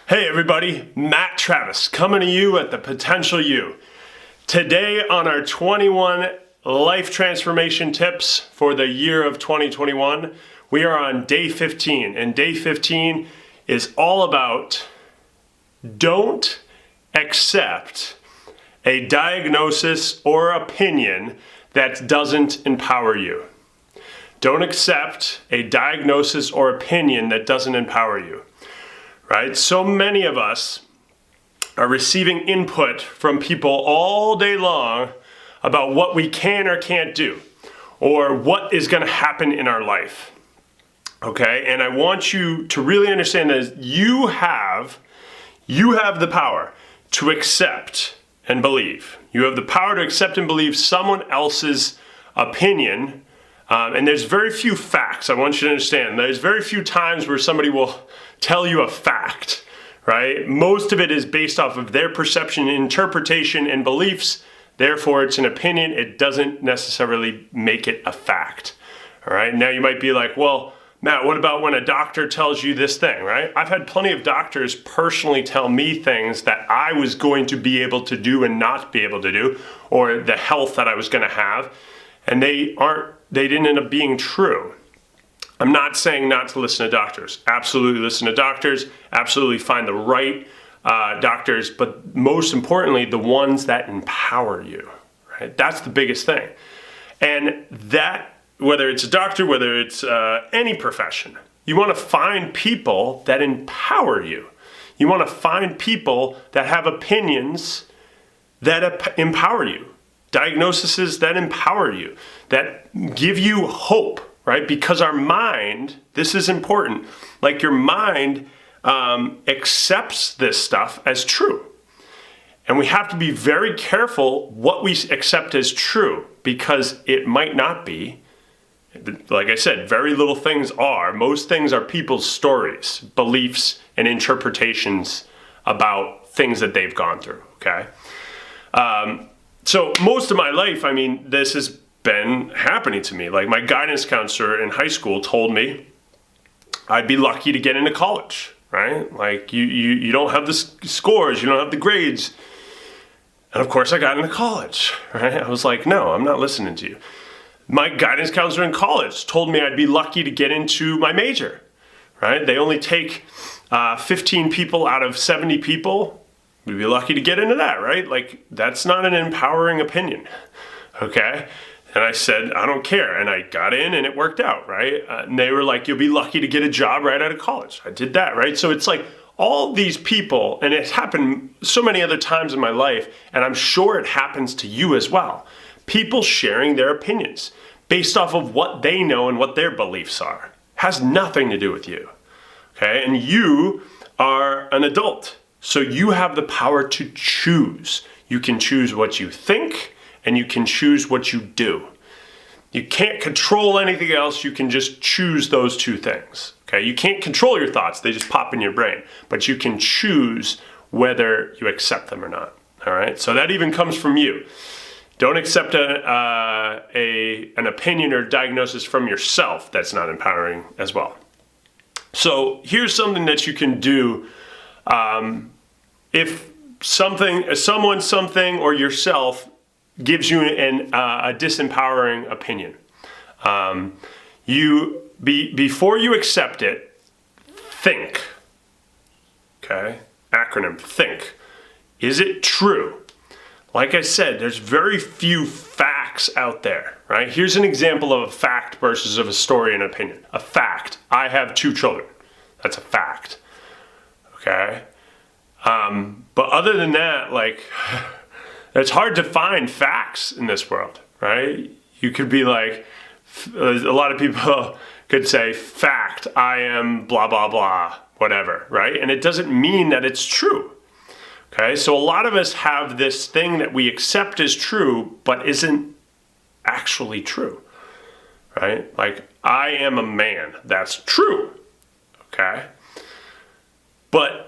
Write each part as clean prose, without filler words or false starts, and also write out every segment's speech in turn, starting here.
Hey everybody, Matt Travis coming to you at the Potential You. Today on our 21 life transformation tips for the year of 2021, we are on day 15, and day 15 is all about don't accept a diagnosis or opinion that doesn't empower you. Don't accept a diagnosis or opinion that doesn't empower you. Right? So many of us are receiving input from people all day long about what we can or can't do, or what is going to happen in our life. Okay? And I want you to really understand that you have the power to accept and believe. You have the power to accept and believe someone else's opinion. And there's very few facts. I want you to understand. There's very few times where somebody will tell you a fact, right? Most of it is based off of their perception, interpretation, and beliefs. Therefore, it's an opinion. It doesn't necessarily make it a fact, all right? Now, you might be like, well, Matt, what about when a doctor tells you this thing, right? I've had plenty of doctors personally tell me things that I was going to be able to do and not be able to do, or the health that I was going to have, and they didn't end up being true. I'm not saying not to listen to doctors. Absolutely listen to doctors. Absolutely find the right doctors, but most importantly, the ones that empower you, right? That's the biggest thing. And that, whether it's a doctor, whether it's any profession, you want to find people that empower you. You want to find people that have opinions that empower you, diagnoses that empower you, that give you hope. Right? Because our mind, this is important, like your mind accepts this stuff as true. And we have to be very careful what we accept as true, because it might not be. Like I said, very little things are. Most things are people's stories, beliefs, and interpretations about things that they've gone through, okay? So most of my life, this has been happening to me. Like, my guidance counselor in high school told me I'd be lucky to get into college, right? Like, you don't have the scores, you don't have the grades. And of course I got into college, right? I was like, no, I'm not listening to you. My guidance counselor in college told me I'd be lucky to get into my major, right? They only take 15 people out of 70 people. We'd be lucky to get into that, right? Like, that's not an empowering opinion, okay? And I said, I don't care. And I got in and it worked out, right? And they were like, you'll be lucky to get a job right out of college. I did that, right? So it's like all these people, and it's happened so many other times in my life, and I'm sure it happens to you as well. People sharing their opinions based off of what they know and what their beliefs are. Has nothing to do with you, okay? And you are an adult, so you have the power to choose. You can choose what you think, and you can choose what you do. You can't control anything else. You can just choose those two things. Okay? You can't control your thoughts. They just pop in your brain. But you can choose whether you accept them or not. All right? So that even comes from you. Don't accept an opinion or diagnosis from yourself that's not empowering as well. So here's something that you can do if someone, something, or yourself gives you a disempowering opinion. Before you accept it, think. Okay? Acronym, think. Is it true? Like I said, there's very few facts out there, right? Here's an example of a fact versus of a story and opinion. A fact, I have 2 children. That's a fact. Okay? But other than that, it's hard to find facts in this world, right? You could be like, a lot of people could say, fact, I am blah, blah, blah, whatever, right? And it doesn't mean that it's true, okay? So a lot of us have this thing that we accept as true, but isn't actually true, right? Like, I am a man, that's true, okay? But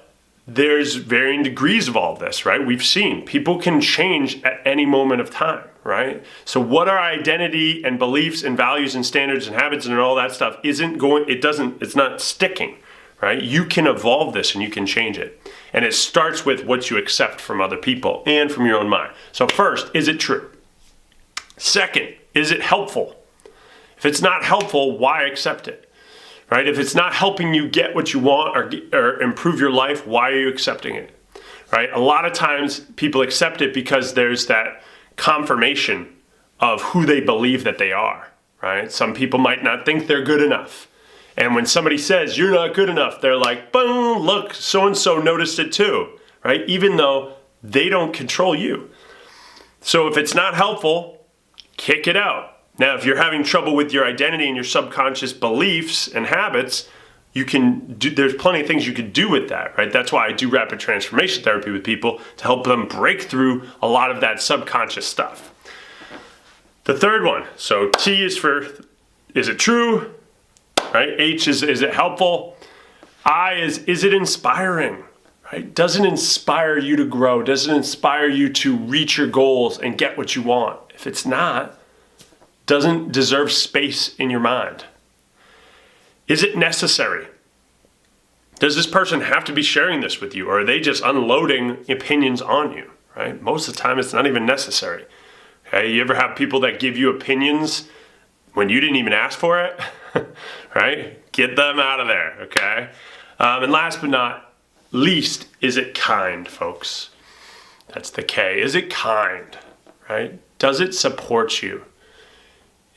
there's varying degrees of all this, right? We've seen people can change at any moment of time, right? So what our identity and beliefs and values and standards and habits and all that stuff it's not sticking, right? You can evolve this and you can change it. And it starts with what you accept from other people and from your own mind. So first, is it true? Second, is it helpful? If it's not helpful, why accept it? Right? If it's not helping you get what you want or improve your life, why are you accepting it? Right? A lot of times people accept it because there's that confirmation of who they believe that they are. Right? Some people might not think they're good enough. And when somebody says, you're not good enough, they're like, boom, look, so-and-so noticed it too, right? Even though they don't control you. So if it's not helpful, kick it out. Now, if you're having trouble with your identity and your subconscious beliefs and habits, there's plenty of things you can do with that, right? That's why I do rapid transformation therapy with people to help them break through a lot of that subconscious stuff. The third one, so T is for, is it true? Right? H is it helpful? I is it inspiring? Right? Does it inspire you to grow? Does it inspire you to reach your goals and get what you want? If it's not, doesn't deserve space in your mind. Is it necessary? Does this person have to be sharing this with you, or are they just unloading opinions on you? Right? Most of the time it's not even necessary. Okay? You ever have people that give you opinions when you didn't even ask for it? Right? Get them out of there, okay? And last but not least, is it kind, folks? That's the K. Is it kind, right? Does it support you?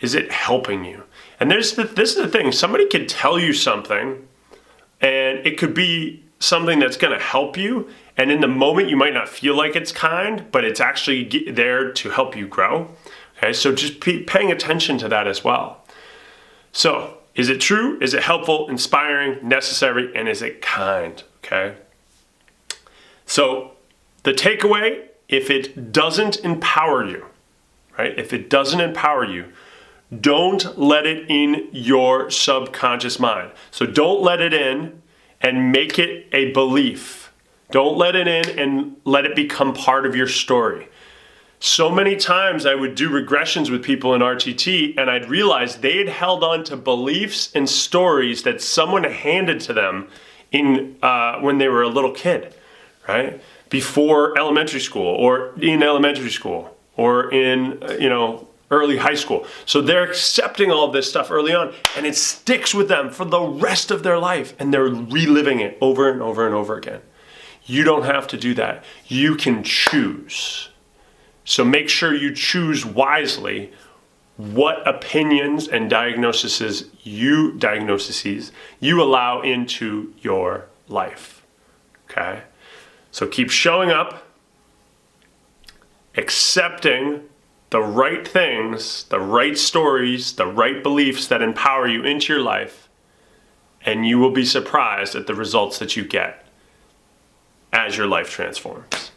Is it helping you? And this is the thing. Somebody could tell you something, and it could be something that's going to help you, and in the moment you might not feel like it's kind, but it's actually there to help you grow. Okay, so just paying attention to that as well. So, is it true? Is it helpful, inspiring, necessary, and is it kind? Okay. So, the takeaway, if it doesn't empower you, right? If it doesn't empower you, don't let it in your subconscious mind. So don't let it in and make it a belief. Don't let it in and let it become part of your story. So many times I would do regressions with people in RTT and I'd realize they had held on to beliefs and stories that someone handed to them when they were a little kid, right? Before elementary school or in elementary school or in, early high school. So they're accepting all of this stuff early on and it sticks with them for the rest of their life and they're reliving it over and over and over again. You don't have to do that. You can choose. So make sure you choose wisely what opinions and diagnoses you allow into your life. Okay? So keep showing up, accepting the right things, the right stories, the right beliefs that empower you into your life, and you will be surprised at the results that you get as your life transforms.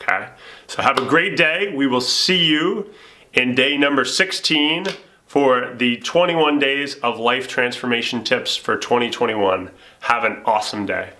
Okay? So have a great day. We will see you in day number 16 for the 21 days of life transformation tips for 2021. Have an awesome day.